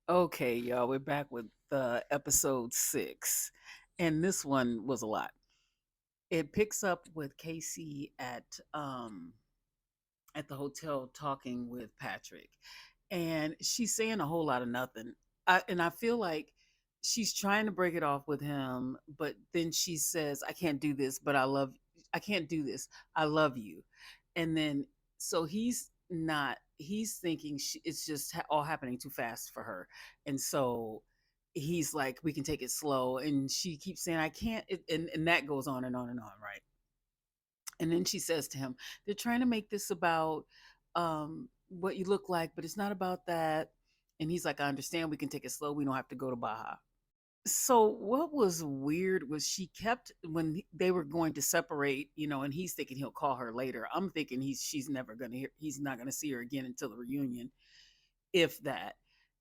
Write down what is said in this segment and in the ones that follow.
Okay, y'all, we're back with episode 6, and this one was a lot. It picks up with Casey at the hotel talking with Patrick, and she's saying a whole lot of nothing. And I feel like she's trying to break it off with him, but then she says, "I can't do this, but I can't do this. I love you." And then so he's not. He's thinking it's just all happening too fast for her, and so he's like, "We can take it slow." And she keeps saying, "I can't," and that goes on and on and on, right? And then she says to him, "They're trying to make this about what you look like, but it's not about that." And he's like, "I understand. We can take it slow. We don't have to go to Baja." So what was weird was she kept when they were going to separate, and he's thinking he'll call her later. I'm thinking she's never gonna hear. He's not gonna see her again until the reunion, if that.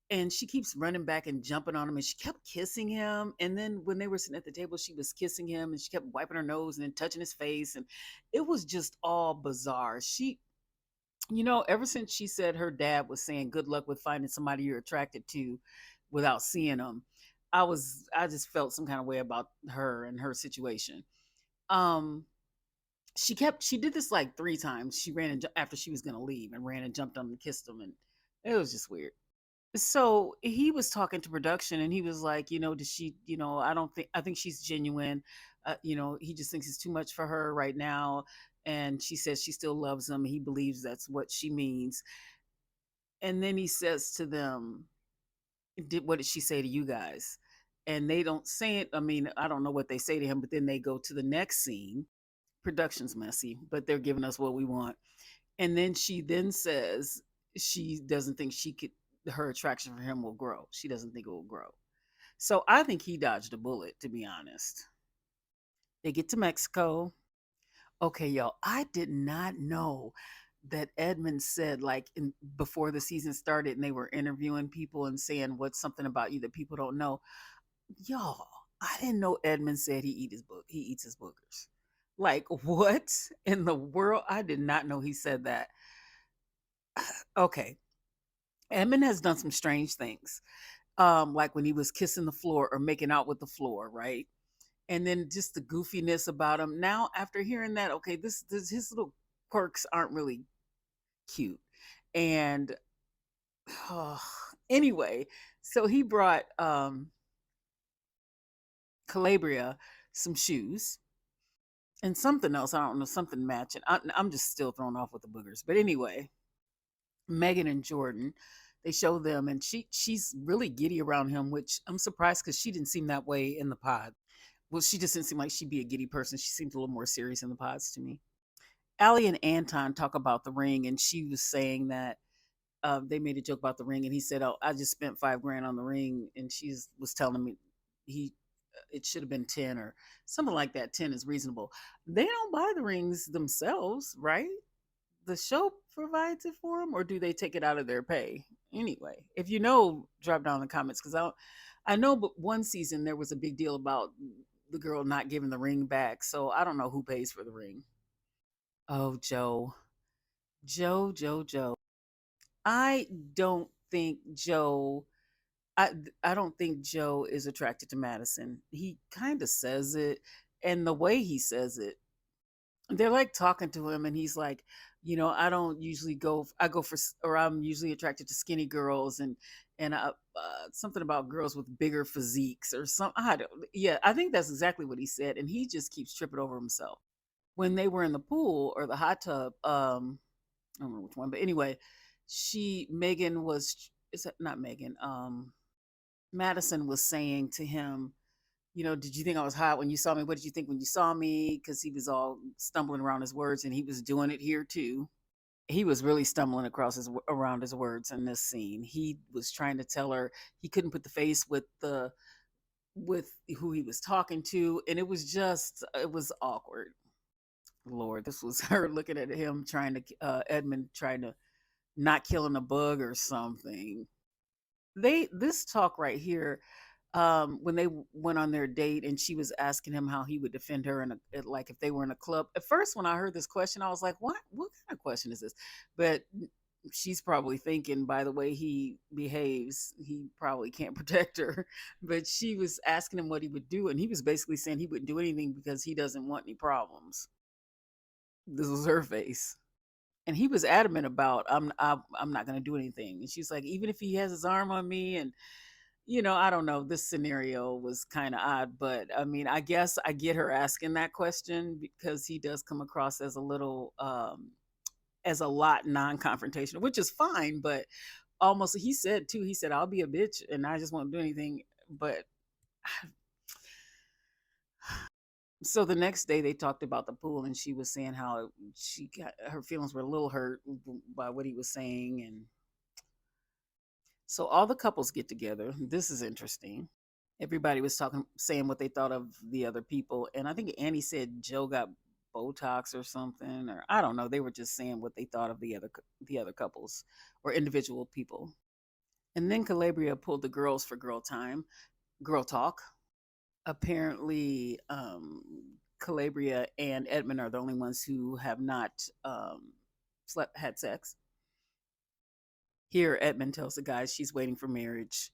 And she keeps running back and jumping on him, and she kept kissing him. And then when they were sitting at the table, she was kissing him, and she kept wiping her nose and then touching his face, and it was just all bizarre. Ever since she said her dad was saying, "Good luck with finding somebody you're attracted to," without seeing them, I just felt some kind of way about her and her situation. Um, she did this like 3 times. She ran and after she was gonna leave, and ran and jumped on him and kissed him, and it was just weird. So he was talking to production, and he was like, does she, I think she's genuine. He just thinks it's too much for her right now. And she says she still loves him. He believes that's what she means. And then he says to them, what did she say to you guys? And they don't say it. I mean, I don't know what they say to him, but then they go to the next scene. Production's messy, but they're giving us what we want. And then she then says she doesn't think her attraction for him will grow. She doesn't think it will grow. So I think he dodged a bullet, to be honest. They get to Mexico. Okay, y'all, I did not know that Edmund said, like, before the season started and they were interviewing people and saying what's something about you that people don't know. Y'all, I didn't know Edmund said he eats his boogers. Like, what in the world? I did not know he said that. Okay. Edmund has done some strange things. Like when he was kissing the floor or making out with the floor, right? And then just the goofiness about him. Now, after hearing that, okay, this his little quirks aren't really cute. And oh, anyway, so he brought Calabria some shoes and something else. I don't know, something matching. I'm just still thrown off with the boogers. But anyway, Megan and Jordan, they show them, and she's really giddy around him, which I'm surprised because she didn't seem that way in the pod. Well, she just didn't seem like she'd be a giddy person. She seemed a little more serious in the pods to me. Allie and Anton talk about the ring, and she was saying that they made a joke about the ring, and he said, "Oh, I just spent 5 grand on the ring," and she was telling me he it should have been 10 or something like that. 10 is reasonable. They don't buy the rings themselves, right? The show provides it for them, or do they take it out of their pay? Anyway, if you know, drop down in the comments because I know, but one season there was a big deal about the girl not giving the ring back. So I don't know who pays for the ring. Oh, Joe. I don't think Joe. I don't think Joe is attracted to Madison. He kind of says it, and the way he says it, they're like talking to him, and he's like, I don't usually I go for, or I'm usually attracted to skinny girls, and something about girls with bigger physiques or some. I don't. Yeah, I think that's exactly what he said, and he just keeps tripping over himself. When they were in the pool or the hot tub, I don't remember which one, but anyway, Megan was, is that not Megan? Madison was saying to him, did you think I was hot when you saw me? What did you think when you saw me? Because he was all stumbling around his words, and he was doing it here too. He was really stumbling around his words in this scene. He was trying to tell her he couldn't put the face with who he was talking to, and it was awkward. Lord, this was her looking at him trying to Edmund trying to not killing a bug or something. This talk right here, when they went on their date and she was asking him how he would defend her like if they were in a club. At first, when I heard this question, I was like, what kind of question is this? But She's probably thinking, by the way he behaves, he probably can't protect her. But she was asking him what he would do, and he was basically saying he wouldn't do anything because he doesn't want any problems. This was her face. And he was adamant about, I'm not going to do anything. And she's like, even if he has his arm on me, and I don't know, this scenario was kind of odd, but I mean, I guess I get her asking that question because he does come across as a little as a lot non-confrontational, which is fine, but almost he said too, he said, I'll be a bitch and I just won't do anything. But so the next day they talked about the pool, and she was saying how she got her feelings were a little hurt by what he was saying. And so all the couples get together. This is interesting. Everybody was talking, saying what they thought of the other people, and I think Annie said Joe got Botox or something, or I don't know. They were just saying what they thought of the other couples or individual people. And then Calabria pulled the girls for girl time, girl talk. Apparently, Calabria and Edmund are the only ones who have not had sex. Here, Edmund tells the guys she's waiting for marriage.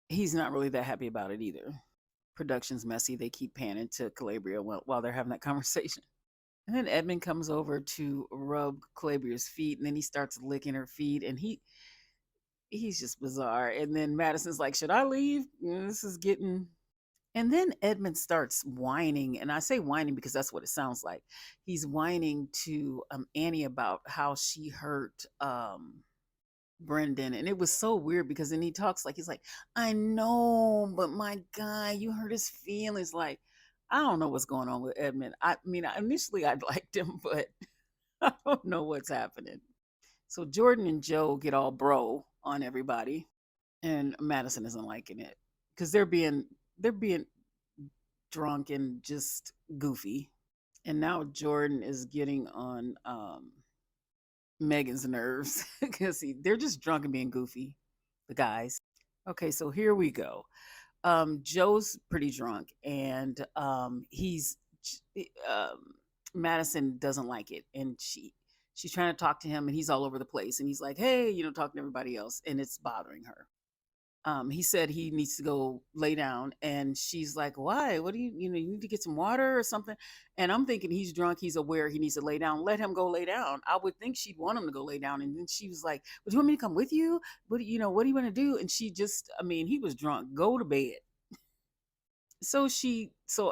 He's not really that happy about it either. Production's messy. They keep panning to Calabria while they're having that conversation. And then Edmund comes over to rub Calabria's feet, and then he starts licking her feet, and he's just bizarre. And then Madison's like, "Should I leave? This is getting." And then Edmund starts whining, and I say whining because that's what it sounds like. He's whining to Annie about how she hurt Brendan, and it was so weird because then he talks like he's like, "I know, but my guy, you hurt his feelings." Like, I don't know what's going on with Edmund. I mean, initially I liked him, but I don't know what's happening. So Jordan and Joe get all bro on everybody, and Madison isn't liking it because they're being drunk and just goofy. And now Jordan is getting on Megan's nerves because they're just drunk and being goofy, the guys. Okay, so here we go. Joe's pretty drunk, and Madison doesn't like it, and she's trying to talk to him, and he's all over the place, and he's like, "Hey, talking to everybody else," and it's bothering her. He said he needs to go lay down, and she's like, "Why? What do you need to get some water or something?" And I'm thinking he's drunk, he's aware he needs to lay down. Let him go lay down. I would think she'd want him to go lay down. And then she was like, "Well, do you want me to come with you? What do you want to do?" And she just, I mean, he was drunk. Go to bed. So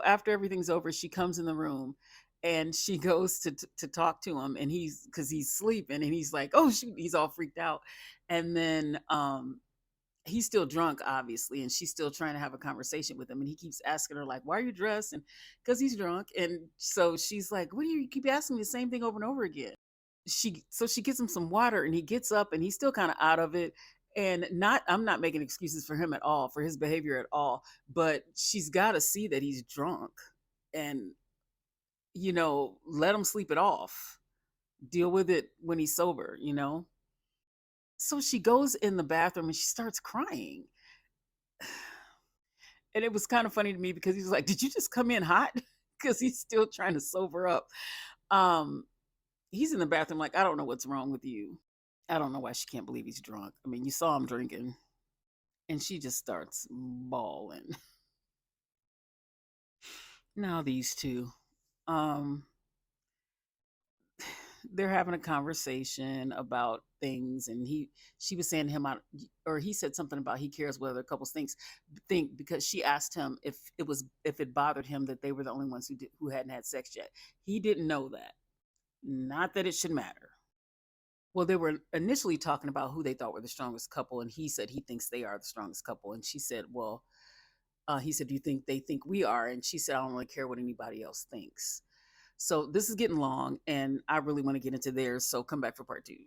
after everything's over, she comes in the room, and she goes to talk to him, and because he's sleeping, and he's like, "Oh shoot," he's all freaked out. And then he's still drunk, obviously, and she's still trying to have a conversation with him, and he keeps asking her like, "Why are you dressed?" And because he's drunk. And so she's like, "What do you keep asking me the same thing over and over again?" She gets him some water, and he gets up, and he's still kind of out of it. And not I'm not making excuses for him at all, for his behavior at all, but she's got to see that he's drunk, and let him sleep it off, deal with it when he's sober. So she goes in the bathroom, and she starts crying. And it was kind of funny to me because he was like, "Did you just come in hot?" Because he's still trying to sober up. Um, he's in the bathroom like, "I don't know what's wrong with you." I don't know why she can't believe he's drunk. I mean, you saw him drinking. And she just starts bawling. Now these two, um, they're having a conversation about things, and she was saying to him, or he said something about he cares what other couples think, because she asked him if it bothered him that they were the only ones who hadn't had sex yet. He didn't know that. Not that it should matter. Well, they were initially talking about who they thought were the strongest couple, and he said he thinks they are the strongest couple, and she said, "Well," he said, "Do you think they think we are?" And she said, "I don't really care what anybody else thinks." So this is getting long, and I really want to get into theirs. So come back for part two.